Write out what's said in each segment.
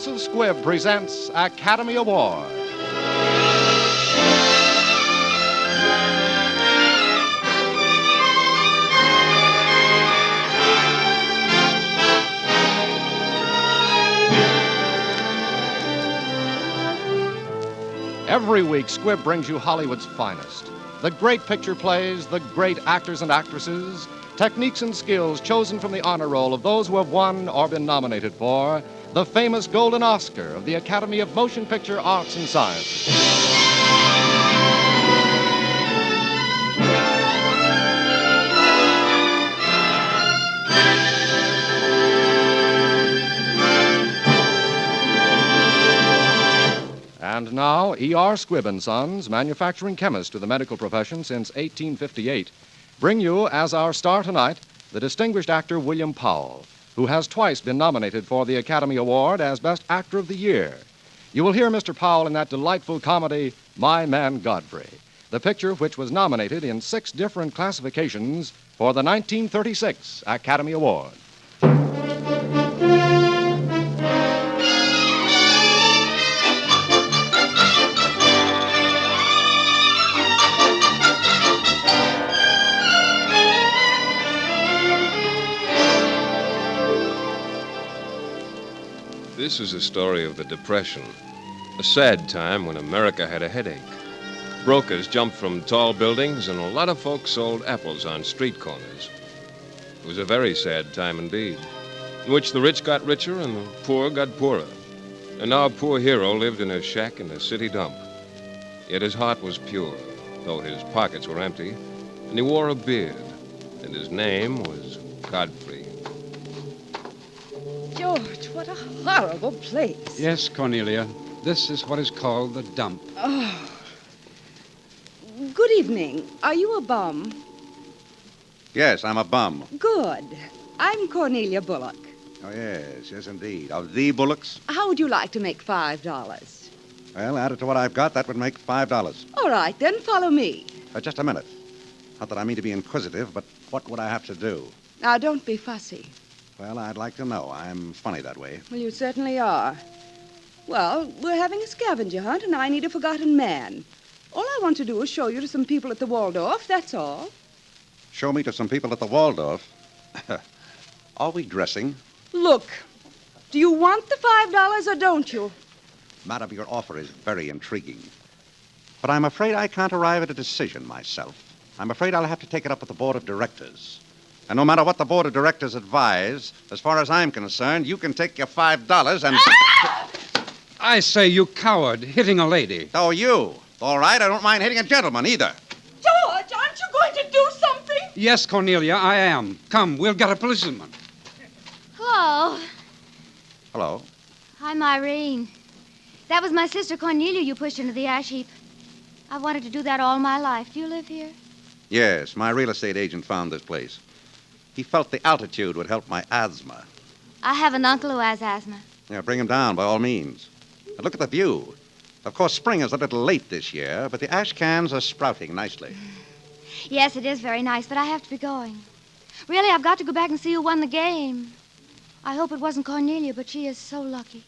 House of Squibb presents Academy Award. Every week, Squibb brings you Hollywood's finest. The great picture plays, the great actors and actresses, techniques and skills chosen from the honor roll of those who have won or been nominated for the famous Golden Oscar of the Academy of Motion Picture Arts and Sciences. And now, E.R. Squibb & Sons, manufacturing chemists to the medical profession since 1858, bring you, as our star tonight, the distinguished actor William Powell, who has twice been nominated for the Academy Award as Best Actor of the Year. You will hear Mr. Powell in that delightful comedy, My Man Godfrey, the picture which was nominated in 6 different classifications for the 1936 Academy Award. This is a story of the Depression, a sad time when America had a headache. Brokers jumped from tall buildings, and a lot of folks sold apples on street corners. It was a very sad time indeed, in which the rich got richer and the poor got poorer. And our poor hero lived in a shack in a city dump. Yet his heart was pure, though his pockets were empty, and he wore a beard, and his name was Godfrey. George, what a horrible place. Yes, Cornelia. This is what is called the dump. Oh. Good evening. Are you a bum? Yes, I'm a bum. Good. I'm Cornelia Bullock. Oh, yes, indeed. Of the Bullocks? How would you like to make $5? Well, added to what I've got, that would make $5. All right, then follow me. Just a minute. Not that I mean to be inquisitive, but what would I have to do? Now, don't be fussy. Well, I'd like to know. I'm funny that way. Well, you certainly are. Well, we're having a scavenger hunt, and I need a forgotten man. All I want to do is show you to some people at the Waldorf, that's all. Show me to some people at the Waldorf? Are we dressing? Look, do you want the $5 or don't you? Madam, your offer is very intriguing. But I'm afraid I can't arrive at a decision myself. I'm afraid I'll have to take it up with the board of directors. And no matter what the board of directors advise, as far as I'm concerned, you can take your $5 and... Ah! I say, you coward, hitting a lady. Oh, you. All right, I don't mind hitting a gentleman either. George, aren't you going to do something? Yes, Cornelia, I am. Come, we'll get a policeman. Hello. Hello. I'm Irene. That was my sister Cornelia you pushed into the ash heap. I've wanted to do that all my life. Do you live here? Yes, my real estate agent found this place. He felt the altitude would help my asthma. I have an uncle who has asthma. Yeah, bring him down by all means. And look at the view. Of course, spring is a little late this year, but the ash cans are sprouting nicely. Yes, it is very nice, but I have to be going. Really, I've got to go back and see who won the game. I hope it wasn't Cornelia, but she is so lucky.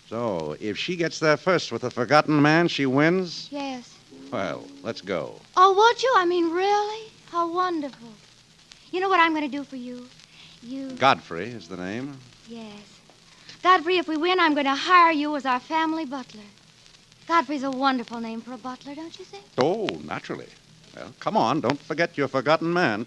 So, if she gets there first with the forgotten man, she wins? Yes. Well, let's go. Oh, would you? I mean, really? How wonderful. You know what I'm going to do for you? Godfrey is the name. Yes. Godfrey, if we win, I'm going to hire you as our family butler. Godfrey's a wonderful name for a butler, don't you think? Oh, naturally. Well, come on, don't forget your forgotten man.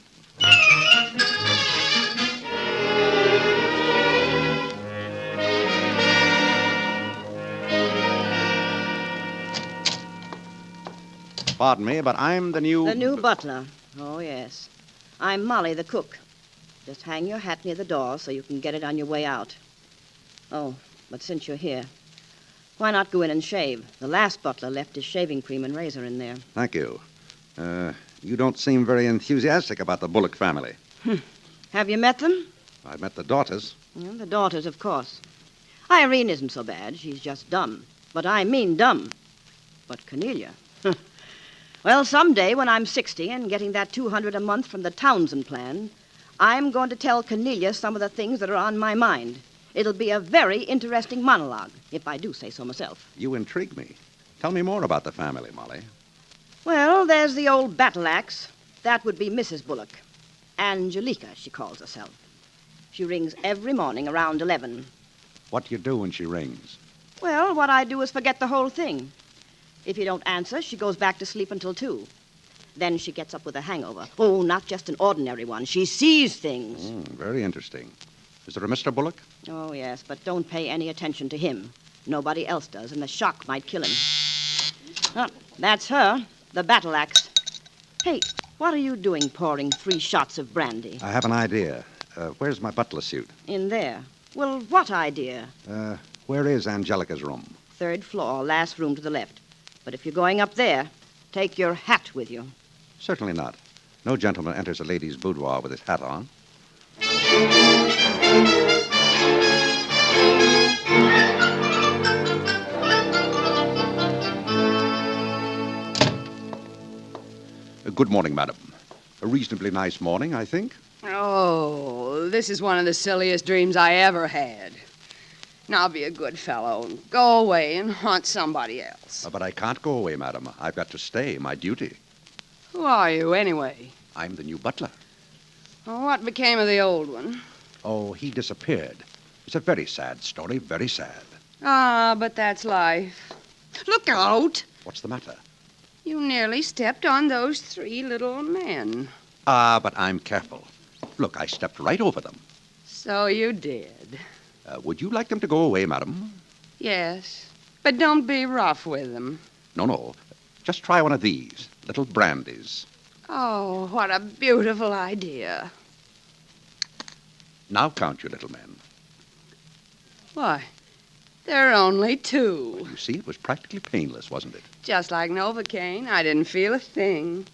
Pardon me, but I'm the new... The new butler. Oh, yes. I'm Molly, the cook. Just hang your hat near the door so you can get it on your way out. Oh, but since you're here, why not go in and shave? The last butler left his shaving cream and razor in there. Thank you. You don't seem very enthusiastic about the Bullock family. Have you met them? I've met the daughters. Yeah, the daughters, of course. Irene isn't so bad. She's just dumb. But I mean dumb. But Cornelia... Well, someday when I'm 60 and getting that $200 a month from the Townsend plan, I'm going to tell Cornelia some of the things that are on my mind. It'll be a very interesting monologue, if I do say so myself. You intrigue me. Tell me more about the family, Molly. Well, there's the old battle axe. That would be Mrs. Bullock. Angelica, she calls herself. She rings every morning around 11. What do you do when she rings? Well, what I do is forget the whole thing. If you don't answer, she goes back to sleep until 2. Then she gets up with a hangover. Oh, not just an ordinary one. She sees things. Very interesting. Is there a Mr. Bullock? Oh, yes, but don't pay any attention to him. Nobody else does, and the shock might kill him. Oh, that's her, the battle axe. Hey, what are you doing pouring 3 shots of brandy? I have an idea. Where's my butler suit? In there. Well, what idea? Where is Angelica's room? 3rd floor, last room to the left. But if you're going up there, take your hat with you. Certainly not. No gentleman enters a lady's boudoir with his hat on. Good morning, madam. A reasonably nice morning, I think. Oh, this is one of the silliest dreams I ever had. Now be a good fellow and go away and haunt somebody else. But I can't go away, madam. I've got to stay. My duty. Who are you, anyway? I'm the new butler. Oh, what became of the old one? Oh, he disappeared. It's a very sad story, very sad. Ah, but that's life. Look out! What's the matter? You nearly stepped on those 3 little men. But I'm careful. Look, I stepped right over them. So you did. Would you like them to go away, madam? Yes, but don't be rough with them. No. Just try one of these, little brandies. Oh, what a beautiful idea. Now count your little men. Why, there are only 2. You see, it was practically painless, wasn't it? Just like Novocaine, I didn't feel a thing.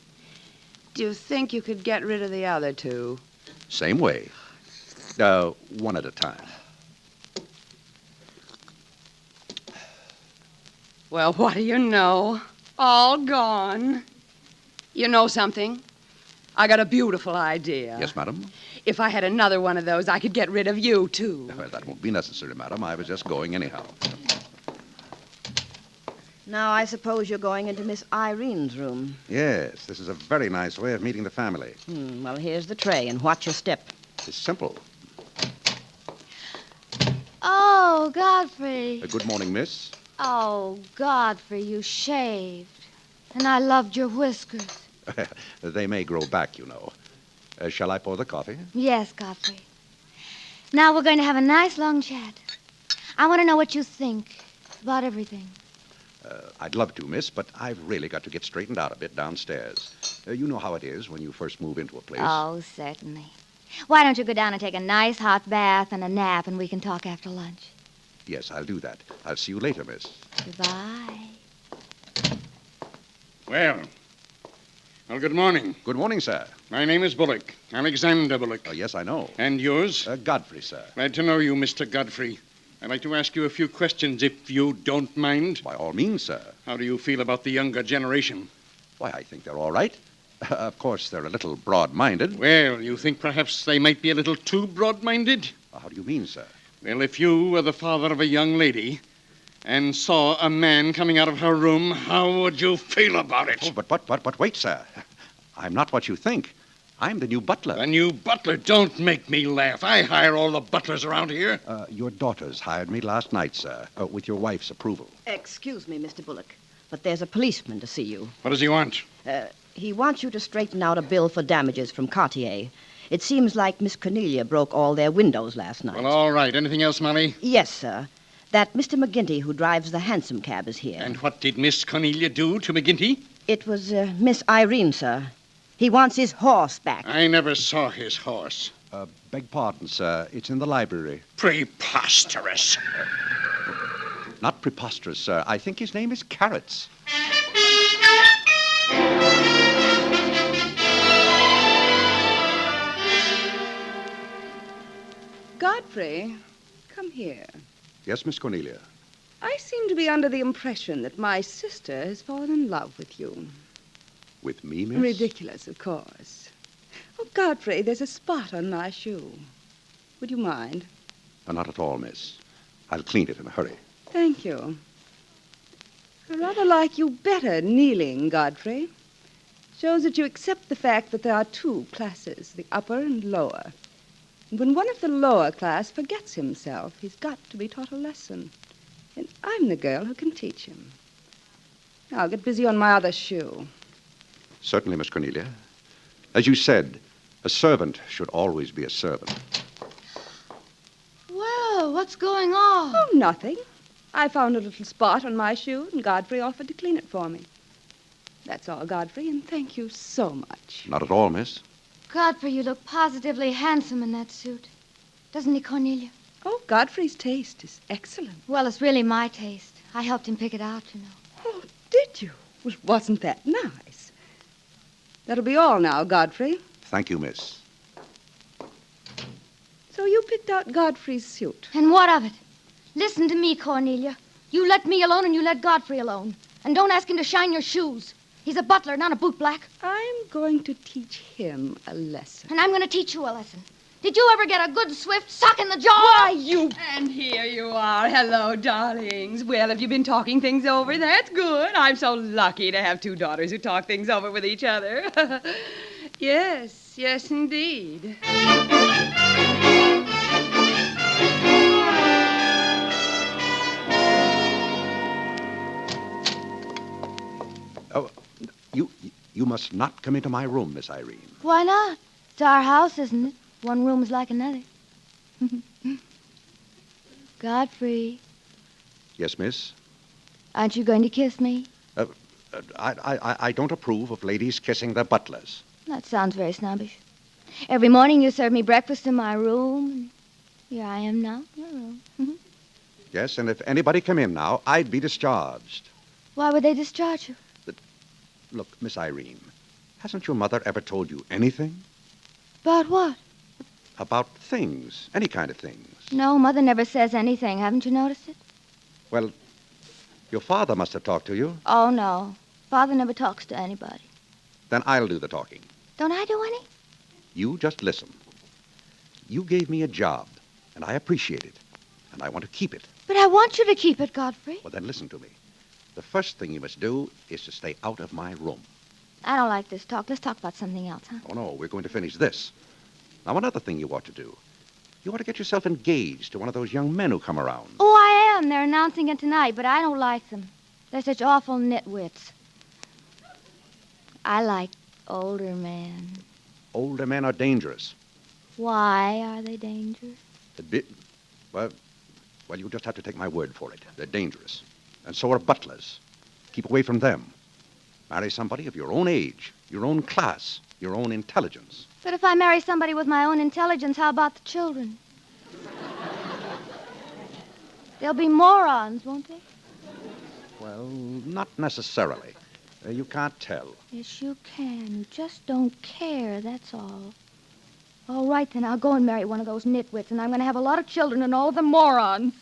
Do you think you could get rid of the other 2? Same way. One at a time. Well, what do you know? All gone. You know something? I got a beautiful idea. Yes, madam? If I had another one of those, I could get rid of you, too. Well, that won't be necessary, madam. I was just going anyhow. Now, I suppose you're going into Miss Irene's room. Yes, this is a very nice way of meeting the family. Well, here's the tray, and watch your step. It's simple. Oh, Godfrey. Good morning, miss. Oh, Godfrey, you shaved. And I loved your whiskers. They may grow back, you know. Shall I pour the coffee? Yes, Godfrey. Now we're going to have a nice long chat. I want to know what you think about everything. I'd love to, miss, but I've really got to get straightened out a bit downstairs. You know how it is when you first move into a place. Oh, certainly. Why don't you go down and take a nice hot bath and a nap, and we can talk after lunch? Yes, I'll do that. I'll see you later, miss. Goodbye. Well, good morning. Good morning, sir. My name is Bullock, Alexander Bullock. Oh, yes, I know. And yours? Godfrey, sir. Glad to know you, Mr. Godfrey. I'd like to ask you a few questions, if you don't mind. By all means, sir. How do you feel about the younger generation? Why, I think they're all right. Of course, they're a little broad-minded. Well, you think perhaps they might be a little too broad-minded? How do you mean, sir? Well, if you were the father of a young lady and saw a man coming out of her room, how would you feel about it? Oh, but wait, sir. I'm not what you think. I'm the new butler. The new butler? Don't make me laugh. I hire all the butlers around here. Your daughters hired me last night, sir, with your wife's approval. Excuse me, Mr. Bullock, but there's a policeman to see you. What does he want? He wants you to straighten out a bill for damages from Cartier. It seems like Miss Cornelia broke all their windows last night. Well, all right. Anything else, Molly? Yes, sir. That Mr. McGinty who drives the hansom cab is here. And what did Miss Cornelia do to McGinty? It was Miss Irene, sir. He wants his horse back. I never saw his horse. Beg pardon, sir. It's in the library. Preposterous. Not preposterous, sir. I think his name is Carrots. Godfrey, come here. Yes, Miss Cornelia. I seem to be under the impression that my sister has fallen in love with you. With me, miss? Ridiculous, of course. Oh, Godfrey, there's a spot on my shoe. Would you mind? Not at all, miss. I'll clean it in a hurry. Thank you. I rather like you better kneeling, Godfrey. Shows that you accept the fact that there are two classes, the upper and lower. And when one of the lower class forgets himself, he's got to be taught a lesson. And I'm the girl who can teach him. Now, I'll get busy on my other shoe. Certainly, Miss Cornelia. As you said, a servant should always be a servant. Well, what's going on? Oh, nothing. I found a little spot on my shoe, and Godfrey offered to clean it for me. That's all, Godfrey, and thank you so much. Not at all, miss. Godfrey, you look positively handsome in that suit. Doesn't he, Cornelia? Oh, Godfrey's taste is excellent. Well, it's really my taste. I helped him pick it out, you know. Oh, did you? Well, wasn't that nice? That'll be all now, Godfrey. Thank you, miss. So you picked out Godfrey's suit. And what of it? Listen to me, Cornelia. You let me alone and you let Godfrey alone. And don't ask him to shine your shoes. He's a butler, not a bootblack. I'm going to teach him a lesson. And I'm going to teach you a lesson. Did you ever get a good swift sock in the jaw? Why, you... And here you are. Hello, darlings. Well, have you been talking things over? That's good. I'm so lucky to have two daughters who talk things over with each other. Yes, indeed. Oh, you must not come into my room, Miss Irene. Why not? It's our house, isn't it? One room is like another. Godfrey, Yes, miss? aren't you going to kiss me? I don't approve of ladies kissing their butlers. That sounds very snobbish. Every morning you serve me breakfast in my room. And here I am now, in your room. Yes, and if anybody come in now, I'd be discharged. Why would they discharge you? Look, Miss Irene, hasn't your mother ever told you anything? About what? About things, any kind of things. No, Mother never says anything. Haven't you noticed it? Well, your father must have talked to you. Oh, no. Father never talks to anybody. Then I'll do the talking. Don't I do any? You just listen. You gave me a job, and I appreciate it, and I want to keep it. But I want you to keep it, Godfrey. Well, then listen to me. The first thing you must do is to stay out of my room. I don't like this talk. Let's talk about something else, huh? Oh, no, we're going to finish this. Now, another thing you ought to do. You ought to get yourself engaged to one of those young men who come around. Oh, I am. They're announcing it tonight, but I don't like them. They're such awful nitwits. I like older men. Older men are dangerous. Why are they dangerous? Well, you just have to take my word for it. They're dangerous. And so are butlers. Keep away from them. Marry somebody of your own age, your own class, your own intelligence. But if I marry somebody with my own intelligence, how about the children? They'll be morons, won't they? Well, not necessarily. You can't tell. Yes, you can. You just don't care, that's all. All right, then, I'll go and marry one of those nitwits, and I'm going to have a lot of children and all of them morons.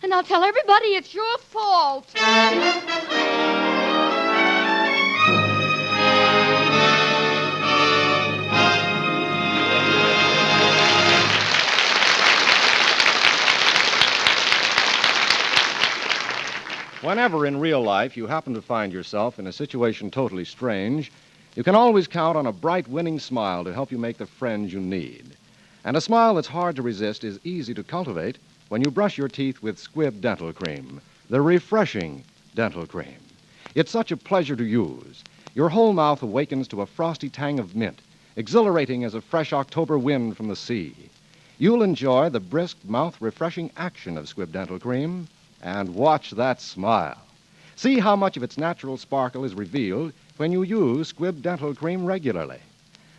And I'll tell everybody it's your fault. Whenever in real life you happen to find yourself in a situation totally strange, you can always count on a bright, winning smile to help you make the friends you need. And a smile that's hard to resist is easy to cultivate when you brush your teeth with Squibb Dental Cream, the refreshing dental cream. It's such a pleasure to use. Your whole mouth awakens to a frosty tang of mint, exhilarating as a fresh October wind from the sea. You'll enjoy the brisk, mouth-refreshing action of Squibb Dental Cream, and watch that smile. See how much of its natural sparkle is revealed when you use Squibb Dental Cream regularly.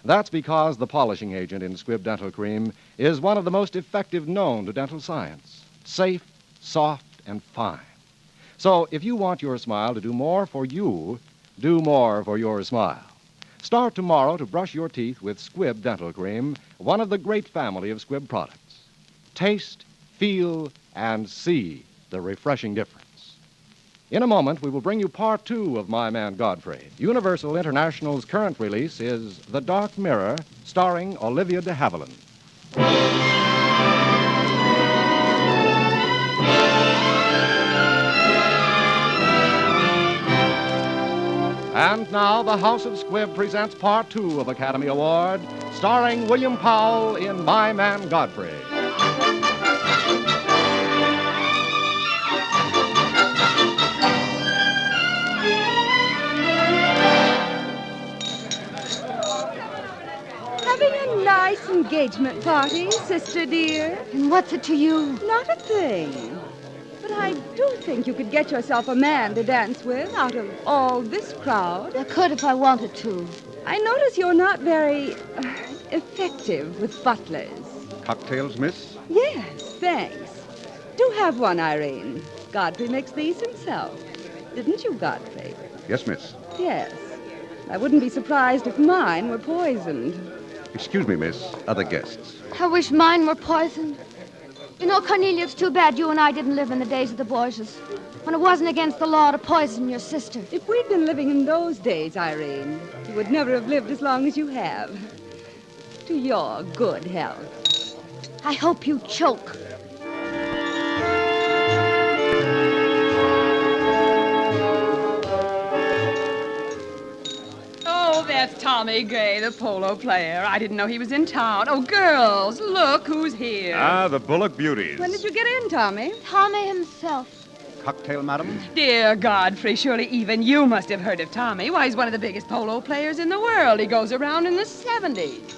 That's because the polishing agent in Squibb Dental Cream is one of the most effective known to dental science. Safe, soft, and fine. So if you want your smile to do more for you, do more for your smile. Start tomorrow to brush your teeth with Squibb Dental Cream, one of the great family of Squibb products. Taste, feel, and see the refreshing difference. In a moment, we will bring you part 2 of My Man Godfrey. Universal International's current release is The Dark Mirror, starring Olivia de Havilland. And now the House of Squibb presents Part 2 of Academy Award, starring William Powell in My Man Godfrey. Having a nice engagement party, sister dear. And what's it to you? Not a thing. But I do think you could get yourself a man to dance with out of all this crowd. I could if I wanted to. I notice you're not very effective with butlers. Cocktails, miss? Yes, thanks. Do have one, Irene. Godfrey makes these himself. Didn't you, Godfrey? Yes, miss. Yes. I wouldn't be surprised if mine were poisoned. Excuse me, miss. Other guests. I wish mine were poisoned. You know, Cornelia, it's too bad you and I didn't live in the days of the Borgias, when it wasn't against the law to poison your sister. If we'd been living in those days, Irene, you would never have lived as long as you have. To your good health. I hope you choke. Oh, that's Tommy Gray, the polo player. I didn't know he was in town. Oh, girls, look who's here. Ah, the Bullock Beauties. When did you get in, Tommy? Tommy himself. Cocktail, madam? Dear Godfrey, surely even you must have heard of Tommy. Why, he's one of the biggest polo players in the world. He goes around in the 70s.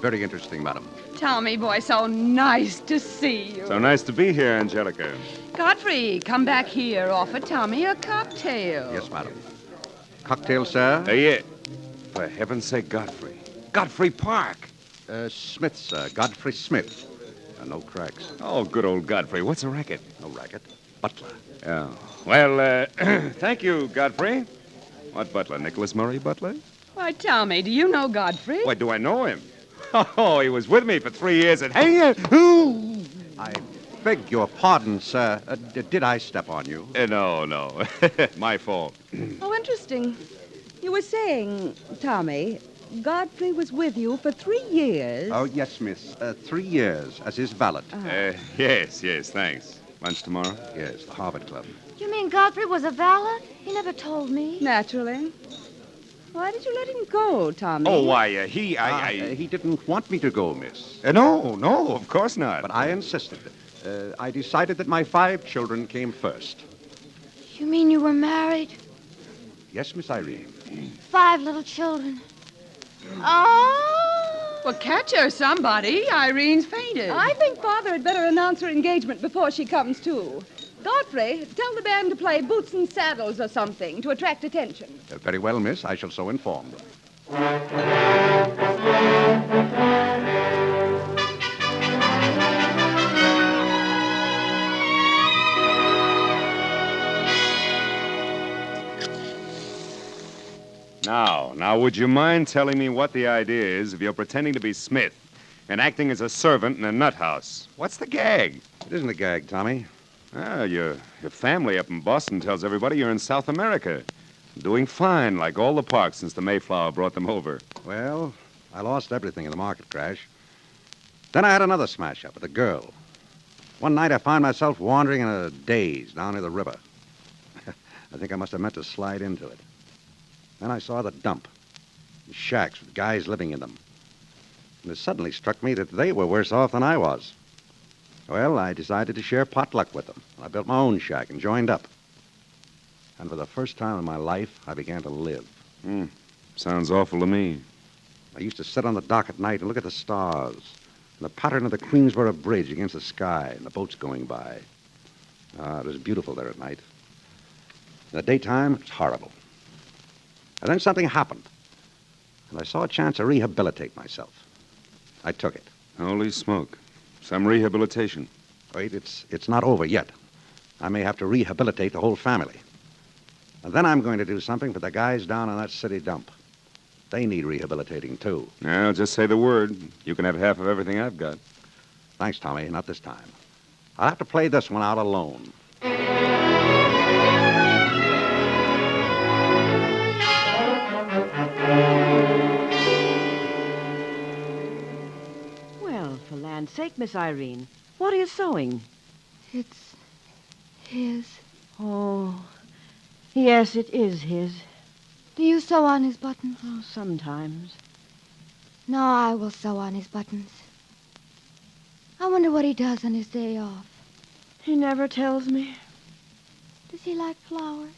Very interesting, madam. Tommy, boy, so nice to see you. So nice to be here, Angelica. Godfrey, come back here. Offer Tommy a cocktail. Yes, madam. Cocktail, sir? Yeah. For heaven's sake, Godfrey. Godfrey Park. Smith, sir. Godfrey Smith. No cracks. Oh, good old Godfrey. What's a racket? No racket. Butler. Oh. Well, thank you, Godfrey. What butler? Nicholas Murray Butler? Why, Tommy, do you know Godfrey? Why, do I know him? Oh, he was with me for 3 years at... Hey, I beg your pardon, sir. Did I step on you? No. My fault. Oh, interesting. You were saying, Tommy, Godfrey was with you for 3 years. Oh, yes, miss. 3 years as his valet. Yes, thanks. Lunch tomorrow? Yes, the Harvard Club. You mean Godfrey was a valet? He never told me. Naturally. Why did you let him go, Tommy? Oh, why, he didn't want me to go, miss. No, of course not. But I insisted. I decided that my 5 children came first. You mean you were married? Yes, Miss Irene. 5 little children. Oh! Well, catch her, somebody. Irene's fainted. I think Father had better announce her engagement before she comes to. Godfrey, tell the band to play Boots and Saddles or something to attract attention. Very well, miss. I shall so inform them. Now, would you mind telling me what the idea is if you're pretending to be Smith and acting as a servant in a nut house? What's the gag? It isn't a gag, Tommy. Your family up in Boston tells everybody you're in South America. Doing fine, like all the parks since the Mayflower brought them over. Well, I lost everything in the market crash. Then I had another smash-up with a girl. One night I found myself wandering in a daze down near the river. I think I must have meant to slide into it. Then I saw the dump. Shacks with guys living in them. And it suddenly struck me that they were worse off than I was. Well, I decided to share potluck with them. I built my own shack and joined up. And for the first time in my life, I began to live. Sounds awful to me. I used to sit on the dock at night and look at the stars and the pattern of the Queensboro Bridge against the sky and the boats going by. It was beautiful there at night. In the daytime, it was horrible. And then something happened, and I saw a chance to rehabilitate myself. I took it. Holy smoke. Some rehabilitation. Wait, it's not over yet. I may have to rehabilitate the whole family. And then I'm going to do something for the guys down on that city dump. They need rehabilitating, too. Now, just say the word. You can have half of everything I've got. Thanks, Tommy. Not this time. I'll have to play this one out alone. Well, for land's sake, Miss Irene, what are you sewing? It's his. Oh, yes, it is his. Do you sew on his buttons? Oh, sometimes. No, I will sew on his buttons. I wonder what he does on his day off. He never tells me. Does he like flowers?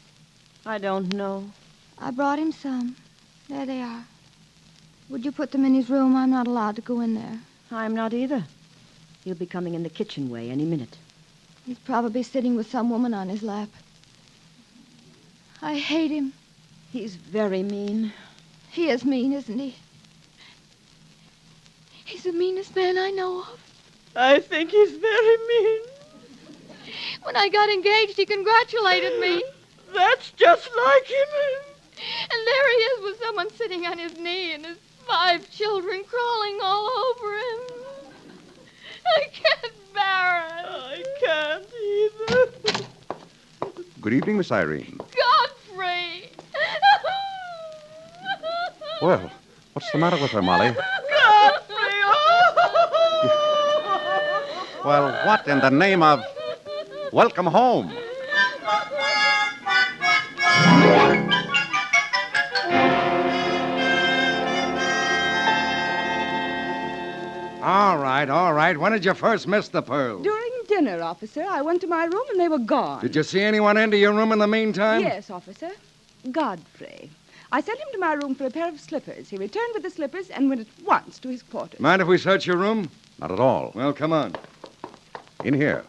I don't know. I brought him some. There they are. Would you put them in his room? I'm not allowed to go in there. I'm not either. He'll be coming in the kitchen way any minute. He's probably sitting with some woman on his lap. I hate him. He's very mean. He is mean, isn't he? He's the meanest man I know of. I think he's very mean. When I got engaged, he congratulated me. That's just like him. And there he is with someone sitting on his knee and his 5 children crawling all over him. I can't bear it. I can't either. Good evening, Miss Irene. Godfrey! Well, what's the matter with her, Molly? Godfrey! Well, what in the name of... Welcome home. All right. When did you first miss the pearls? During dinner, officer. I went to my room and they were gone. Did you see anyone into your room in the meantime? Yes, officer. Godfrey. I sent him to my room for a pair of slippers. He returned with the slippers and went at once to his quarters. Mind if we search your room? Not at all. Well, come on. In here.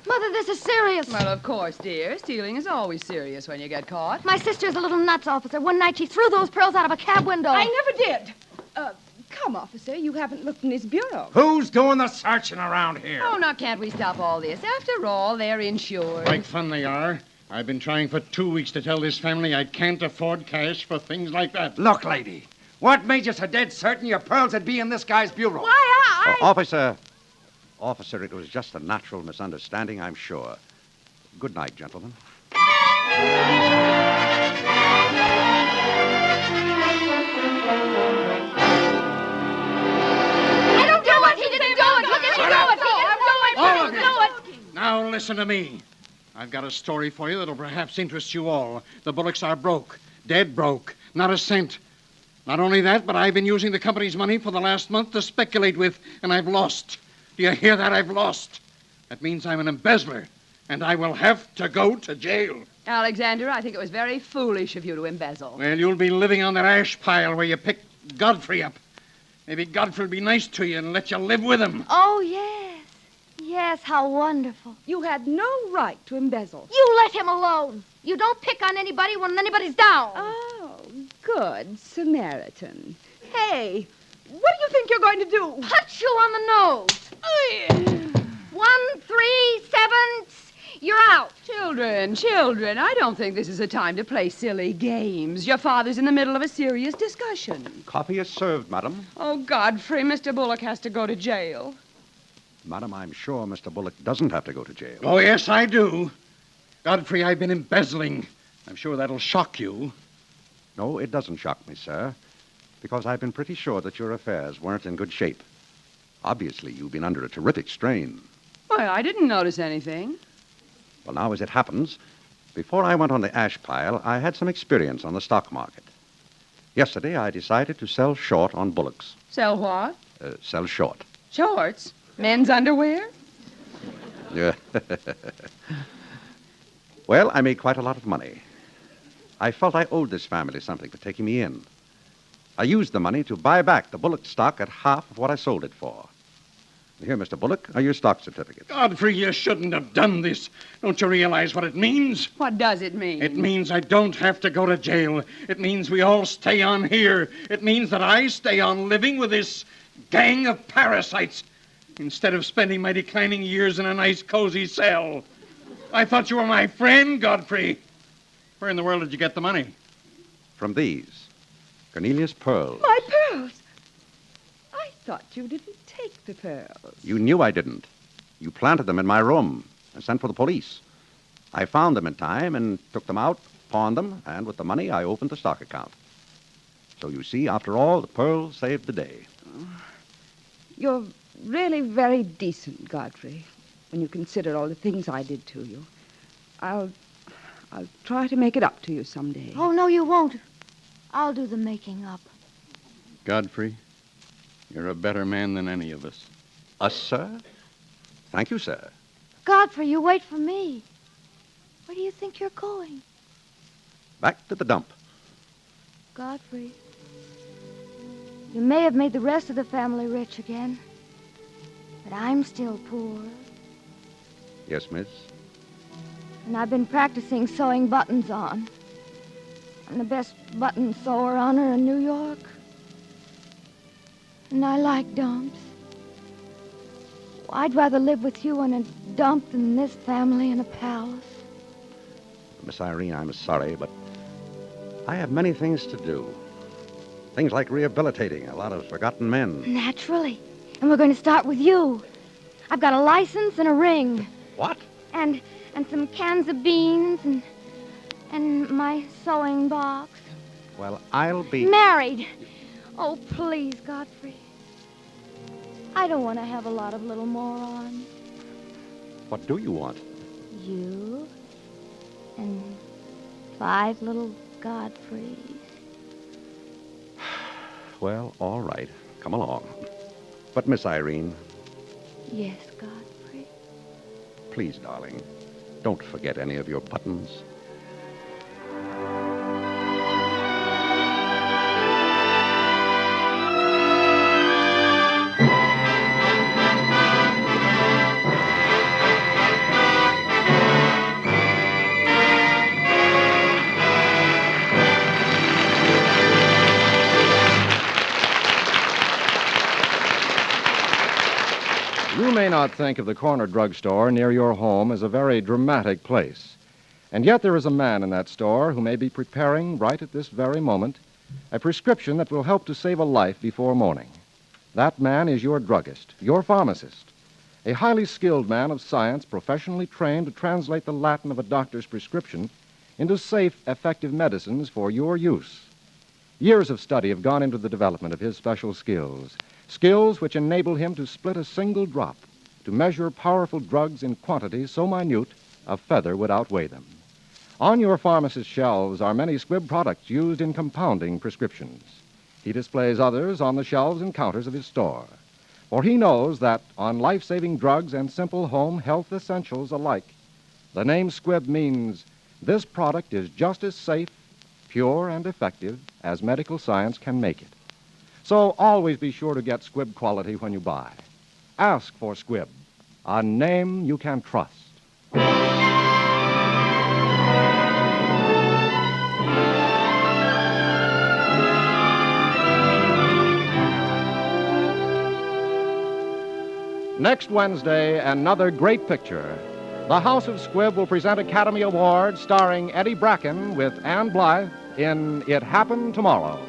Mother, this is serious. Well, of course, dear. Stealing is always serious when you get caught. My sister's a little nuts, officer. One night she threw those pearls out of a cab window. I never did. Come, officer. You haven't looked in his bureau. Who's doing the searching around here? Oh, now, can't we stop all this? After all, they're insured. Like fun they are. I've been trying for 2 weeks to tell this family I can't afford cash for things like that. Look, lady. What made you so dead certain your pearls would be in this guy's bureau? Why, Officer, it was just a natural misunderstanding, I'm sure. Good night, gentlemen. I don't do it. He didn't do it. Look at him do it. He didn't do it. All of you. Now listen to me. I've got a story for you that'll perhaps interest you all. The Bullocks are broke. Dead broke. Not a cent. Not only that, but I've been using the company's money for the last month to speculate with, and I've lost. Do you hear that? I've lost. That means I'm an embezzler, and I will have to go to jail. Alexander, I think it was very foolish of you to embezzle. Well, you'll be living on that ash pile where you picked Godfrey up. Maybe Godfrey will be nice to you and let you live with him. Oh, yes. Yes, how wonderful. You had no right to embezzle. You let him alone. You don't pick on anybody when anybody's down. Oh, good Samaritan. Hey, what do you think you're going to do? Punch you on the nose. 1, 3, 7. You're out. Children, I don't think this is a time to play silly games. Your father's in the middle of a serious discussion. Coffee is served, madam. Oh, Godfrey, Mr. Bullock has to go to jail. Madam, I'm sure Mr. Bullock doesn't have to go to jail. Oh, yes, I do. Godfrey, I've been embezzling. I'm sure that'll shock you. No, it doesn't shock me, sir, because I've been pretty sure that your affairs weren't in good shape. Obviously, you've been under a terrific strain. Well, I didn't notice anything. Well, now, as it happens, before I went on the ash pile, I had some experience on the stock market. Yesterday, I decided to sell short on Bullocks. Sell what? Sell short. Shorts? Men's underwear? Yeah. Well, I made quite a lot of money. I felt I owed this family something for taking me in. I used the money to buy back the Bullock stock at half of what I sold it for. Here, Mr. Bullock, are your stock certificates. Godfrey, you shouldn't have done this. Don't you realize what it means? What does it mean? It means I don't have to go to jail. It means we all stay on here. It means that I stay on living with this gang of parasites instead of spending my declining years in a nice, cozy cell. I thought you were my friend, Godfrey. Where in the world did you get the money? From these. Cornelius pearls. My pearls. I thought you didn't take the pearls. You knew I didn't. You planted them in my room and sent for the police. I found them in time and took them out, pawned them, and with the money, I opened the stock account. So you see, after all, the pearls saved the day. You're really very decent, Godfrey, when you consider all the things I did to you. I'll I'll try to make it up to you someday. Oh, no, you won't. I'll do the making up. Godfrey, you're a better man than any of us. Us, sir? Thank you, sir. Godfrey, you wait for me. Where do you think you're going? Back to the dump. Godfrey, you may have made the rest of the family rich again, but I'm still poor. Yes, miss? And I've been practicing sewing buttons on. I'm the best button sewer on her in New York. And I like dumps. I'd rather live with you in a dump than this family in a palace. Miss Irene, I'm sorry, but I have many things to do. Things like rehabilitating a lot of forgotten men. Naturally. And we're going to start with you. I've got a license and a ring. What? And some cans of beans and my sewing box. Well, I'll be... Married. Oh, please, Godfrey. I don't want to have a lot of little morons. What do you want? You and 5 little Godfreys. Well, all right. Come along. But, Miss Irene... Yes, Godfrey. Please, darling, don't forget any of your buttons. You may not think of the corner drugstore near your home as a very dramatic place. And yet there is a man in that store who may be preparing, right at this very moment, a prescription that will help to save a life before morning. That man is your druggist, your pharmacist, a highly skilled man of science professionally trained to translate the Latin of a doctor's prescription into safe, effective medicines for your use. Years of study have gone into the development of his special skills which enable him to split a single drop, to measure powerful drugs in quantities so minute a feather would outweigh them. On your pharmacist's shelves are many Squibb products used in compounding prescriptions. He displays others on the shelves and counters of his store, for he knows that on life-saving drugs and simple home health essentials alike, the name Squibb means this product is just as safe, pure, and effective as medical science can make it. So always be sure to get Squibb quality when you buy. Ask for Squibb, a name you can trust. Next Wednesday, another great picture. The House of Squibb will present Academy Award starring Eddie Bracken with Ann Blythe in It Happened Tomorrow.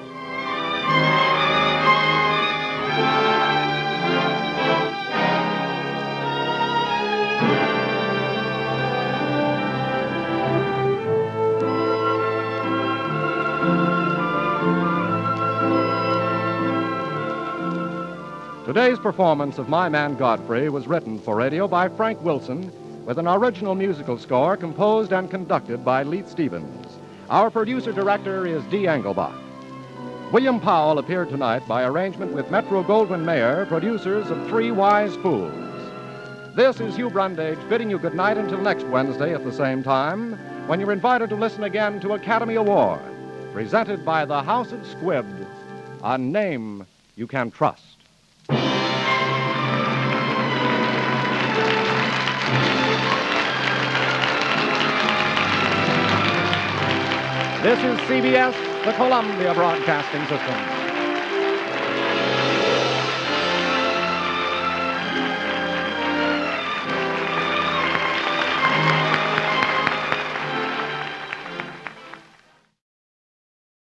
Today's performance of My Man Godfrey was written for radio by Frank Wilson with an original musical score composed and conducted by Leith Stevens. Our producer-director is Dee Engelbach. William Powell appeared tonight by arrangement with Metro-Goldwyn-Mayer, producers of Three Wise Fools. This is Hugh Brundage bidding you good night until next Wednesday at the same time, when you're invited to listen again to Academy Award, presented by the House of Squibb, a name you can trust. This is CBS, the Columbia Broadcasting System.